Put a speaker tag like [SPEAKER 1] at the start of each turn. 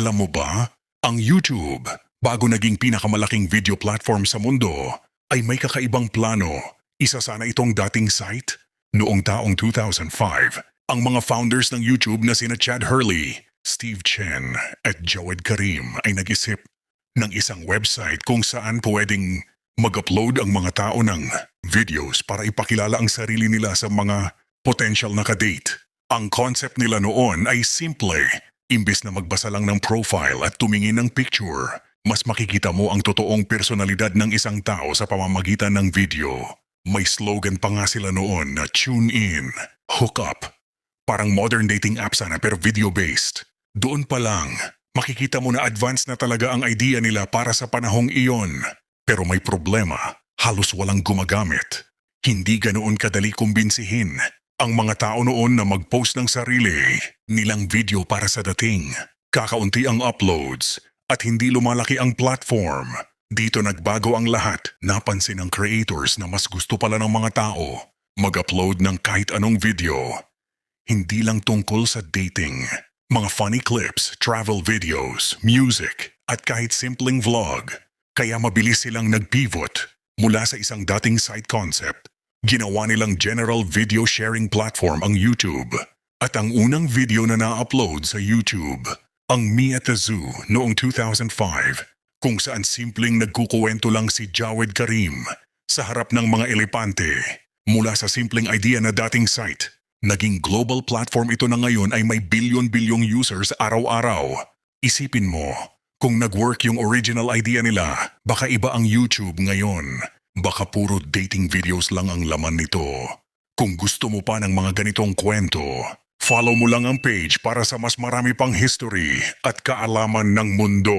[SPEAKER 1] Alam mo ba, ang YouTube, bago naging pinakamalaking video platform sa mundo, ay may kakaibang plano. Isa sana itong dating site. Noong taong 2005, ang mga founders ng YouTube na sina Chad Hurley, Steve Chen at Jawed Karim ay nag-isip ng isang website kung saan pwedeng mag-upload ang mga tao ng videos para ipakilala ang sarili nila sa mga potential na kadate. Ang concept nila noon ay simple. Imbes na magbasa lang ng profile at tumingin ng picture, mas makikita mo ang totoong personalidad ng isang tao sa pamamagitan ng video. May slogan pa nga sila noon na tune in, hook up. Parang modern dating app sana pero video-based. Doon pa lang, makikita mo na advanced na talaga ang idea nila para sa panahong iyon. Pero may problema, halos walang gumagamit. Hindi ganoon kadali kumbinsihin ang mga tao noon na mag-post ng sarili nilang video para sa dating. Kakaunti ang uploads at hindi lumalaki ang platform. Dito nagbago ang lahat. Napansin ng creators na mas gusto pala ng mga tao mag-upload ng kahit anong video. Hindi lang tungkol sa dating. Mga funny clips, travel videos, music at kahit simpleng vlog. Kaya mabilis silang nag-pivot mula sa isang dating site concept. Ginawa nilang general video sharing platform ang YouTube. At ang unang video na na-upload sa YouTube, ang Me at the Zoo noong 2005, kung saan simpleng nagkukuwento lang si Jawed Karim sa harap ng mga elepante. Mula sa simpleng idea na dating site, naging global platform ito na ngayon ay may bilyon-bilyong users araw-araw. Isipin mo, kung nag-work yung original idea nila, baka iba ang YouTube ngayon. Baka puro dating videos lang ang laman nito. Kung gusto mo pa ng mga ganitong kwento, follow mo lang ang page para sa mas marami pang history at kaalaman ng mundo.